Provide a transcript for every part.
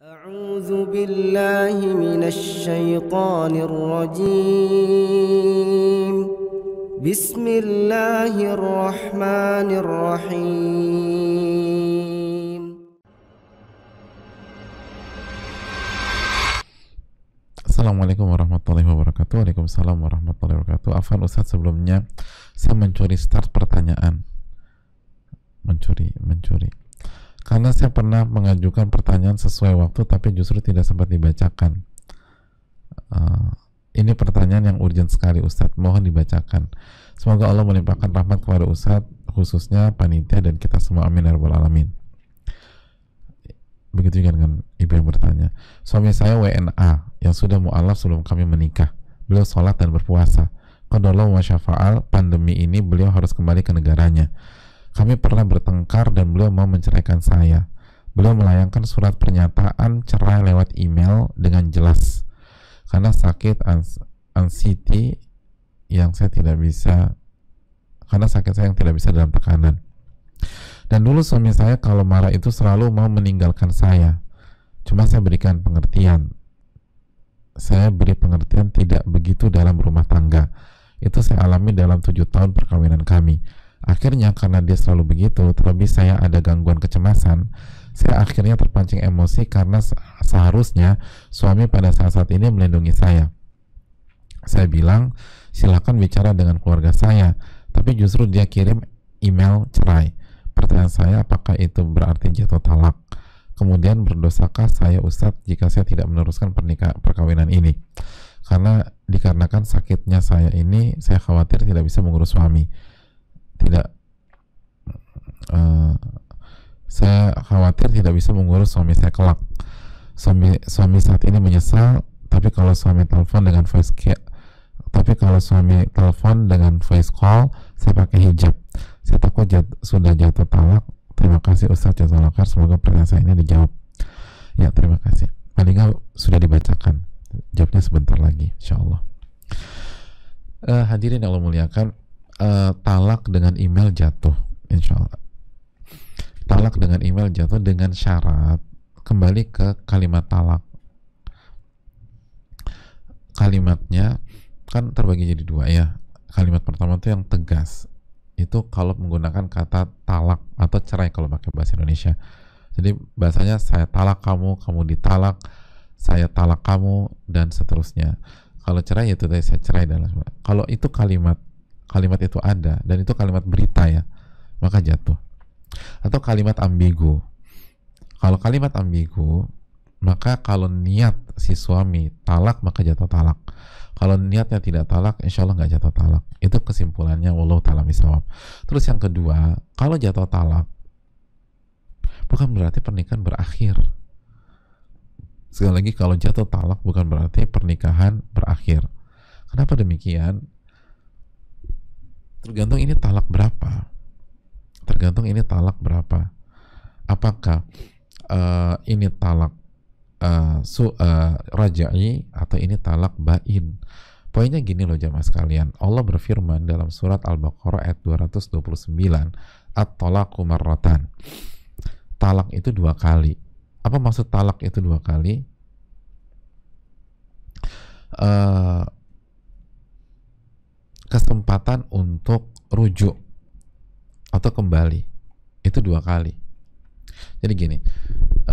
أعوذ بالله من الشيطان الرجيم بسم الله الرحمن الرحيم. Assalamualaikum warahmatullahi wabarakatuh. Waalaikumsalam warahmatullahi wabarakatuh. Afwan Ustadz, sebelumnya saya mencuri start pertanyaan. Mencuri. Karena saya pernah mengajukan pertanyaan sesuai waktu tapi justru tidak sempat dibacakan. Ini pertanyaan yang urgent sekali Ustadz, mohon dibacakan. Semoga Allah melimpahkan rahmat kepada Ustadz, khususnya panitia dan kita semua, amin ya rabbal alamin. Begitu juga dengan ibu yang bertanya. Suami saya WNA yang sudah mu'alaf sebelum kami menikah. Beliau sholat dan berpuasa. Qadarullah wa syafa'al, pandemi ini beliau harus kembali ke negaranya. Kami pernah bertengkar dan beliau mau menceraikan saya. Beliau melayangkan surat pernyataan cerai lewat email dengan jelas. Karena sakit anxiety yang saya tidak bisa, karena sakit saya yang tidak bisa dalam tekanan. Dan dulu suami saya kalau marah itu selalu mau meninggalkan saya. Cuma saya berikan pengertian. Saya beri pengertian tidak begitu dalam rumah tangga. Itu saya alami dalam 7 tahun perkawinan kami. Akhirnya karena dia selalu begitu, terlebih saya ada gangguan kecemasan, saya akhirnya terpancing emosi karena seharusnya suami pada saat ini melindungi saya. Saya bilang, silakan bicara dengan keluarga saya, tapi justru dia kirim email cerai. Pertanyaan saya, apakah itu berarti jatuh talak? Kemudian berdosakah saya Ustadz jika saya tidak meneruskan perkawinan ini? Karena dikarenakan sakitnya saya ini, saya khawatir tidak bisa mengurus suami. Saya khawatir tidak bisa mengurus suami saya kelak. Suami saat ini menyesal, tapi kalau suami telepon dengan voice call, saya pakai hijab. Saya takut sudah jatuh talak. Terima kasih Ustadz Jazakallah khair. Semoga pertanyaan saya ini dijawab. Ya, terima kasih. Paling nggak sudah dibacakan. Jawabnya sebentar lagi, insya Allah. Hadirin yang Allah muliakan, talak dengan email jatuh, insya Allah. Talak dengan email jatuh dengan syarat kembali ke kalimat talak. Kalimatnya kan terbagi jadi 2 ya. Kalimat pertama itu yang tegas. Itu kalau menggunakan kata talak atau cerai kalau pakai bahasa Indonesia. Jadi bahasanya saya talak kamu, kamu ditalak, saya talak kamu, dan seterusnya. Kalau cerai itu tadi saya cerai dan lain-lain. Kalau itu kalimat itu ada dan itu kalimat berita ya, maka jatuh. Atau kalimat ambigu. Kalau kalimat ambigu, maka kalau niat si suami talak maka jatuh talak. Kalau niatnya tidak talak, insya Allah nggak jatuh talak. Itu kesimpulannya, wallahu ta'ala bishawab. Terus yang kedua, kalau jatuh talak bukan berarti pernikahan berakhir. Sekali lagi, kalau jatuh talak bukan berarti pernikahan berakhir. Kenapa demikian? Tergantung ini talak berapa. Apakah ini talak raja'i atau ini talak bain? Poinnya gini loh jamaah sekalian. Allah berfirman dalam surat Al-Baqarah ayat 229, at-talaqu marratan. Talak itu 2 kali. Apa maksud talak itu 2 kali? Kesempatan untuk rujuk atau kembali itu 2 kali. Jadi gini,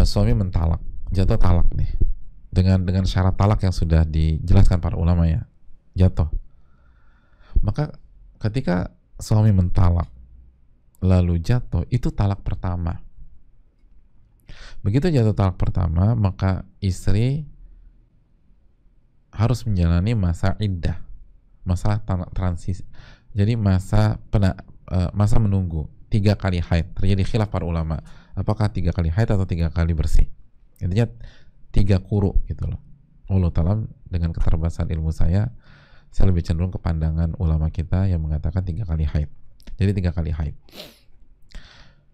suami mentalak, jatuh talak nih, dengan syarat talak yang sudah dijelaskan para ulama ya, jatuh. Maka ketika suami mentalak lalu jatuh, itu talak pertama. Begitu jatuh talak pertama, maka istri harus menjalani masa iddah, masa transisi. Jadi masa menunggu 3 kali haid. Terjadi khilaf para ulama, apakah 3 kali haid atau 3 kali bersih. Intinya 3 kuru gitu loh. Allah ta'ala, dengan keterbatasan ilmu saya lebih cenderung ke pandangan ulama kita yang mengatakan 3 kali haid. Jadi 3 kali haid.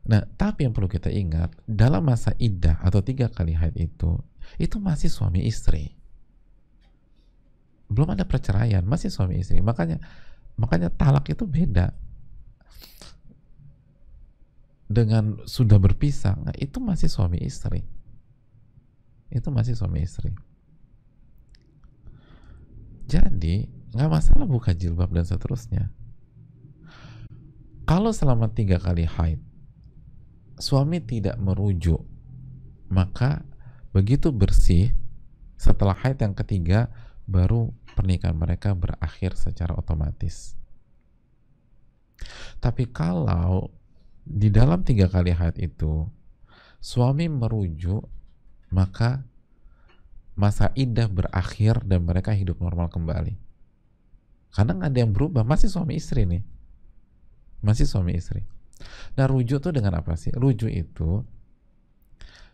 Nah, tapi yang perlu kita ingat, dalam masa iddah atau 3 kali haid itu masih suami istri. Belum ada perceraian, masih suami istri. Makanya talak itu beda dengan sudah berpisah. Nah, itu masih suami istri. itu masih suami istri. Jadi nggak masalah buka jilbab dan seterusnya. Kalau selama 3 kali haid suami tidak merujuk, maka begitu bersih setelah haid yang ketiga baru pernikahan mereka berakhir secara otomatis. Tapi kalau di dalam 3 kali haid itu suami merujuk, maka masa iddah berakhir dan mereka hidup normal kembali. Karena nggak ada yang berubah, masih suami istri nih, masih suami istri. Nah, rujuk itu dengan apa sih? Rujuk itu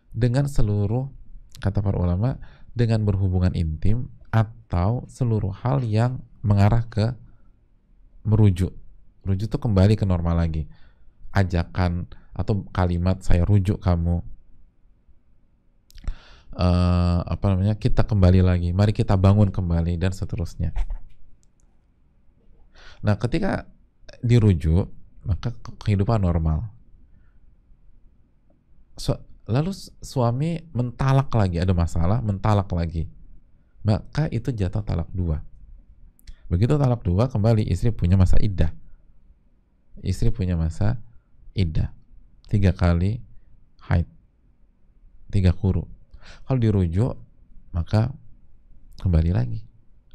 dengan seluruh, kata para ulama, dengan berhubungan intim atau seluruh hal yang mengarah ke merujuk. Rujuk itu kembali ke normal lagi. Ajakan atau kalimat saya rujuk kamu, kita kembali lagi, mari kita bangun kembali, dan seterusnya. Nah, ketika dirujuk, maka kehidupan normal. Lalu suami mentalak lagi, ada masalah, mentalak lagi, maka itu jatuh talak 2. Begitu talak 2, kembali istri punya masa iddah. Istri punya masa iddah 3 kali haid, 3 quru. Kalau dirujuk, maka kembali lagi.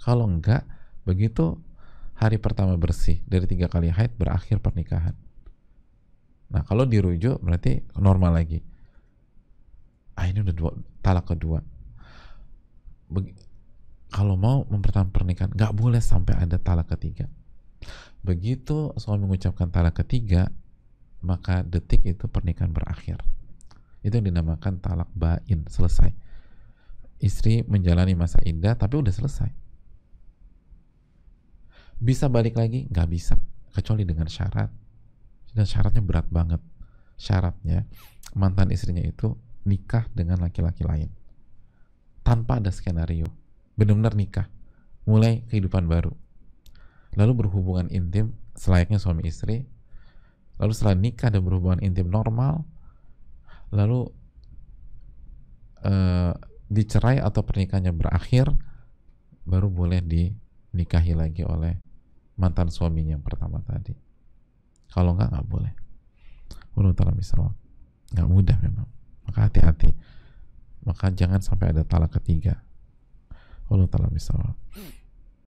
Kalau enggak, begitu hari pertama bersih dari 3 kali haid, berakhir pernikahan. Nah, kalau dirujuk berarti normal lagi. Ini udah talak kedua. Kalau mau mempertahankan pernikahan, nggak boleh sampai ada talak ketiga. Begitu suami mengucapkan talak ketiga, maka detik itu pernikahan berakhir. Itu yang dinamakan talak bain, selesai. Istri menjalani masa iddah tapi udah selesai. Bisa balik lagi? Nggak bisa, kecuali dengan syarat. Dan syaratnya berat banget. Syaratnya mantan istrinya itu nikah dengan laki-laki lain tanpa ada skenario, benar-benar nikah, mulai kehidupan baru, lalu berhubungan intim selayaknya suami istri, lalu setelah nikah dan berhubungan intim normal, lalu dicerai atau pernikahannya berakhir, baru boleh dinikahi lagi oleh mantan suaminya yang pertama tadi. Kalau nggak boleh. Wallahu ta'ala bishawab. Nggak mudah memang, maka hati-hati, maka jangan sampai ada talak ketiga. Wallahu ta'ala bishawab.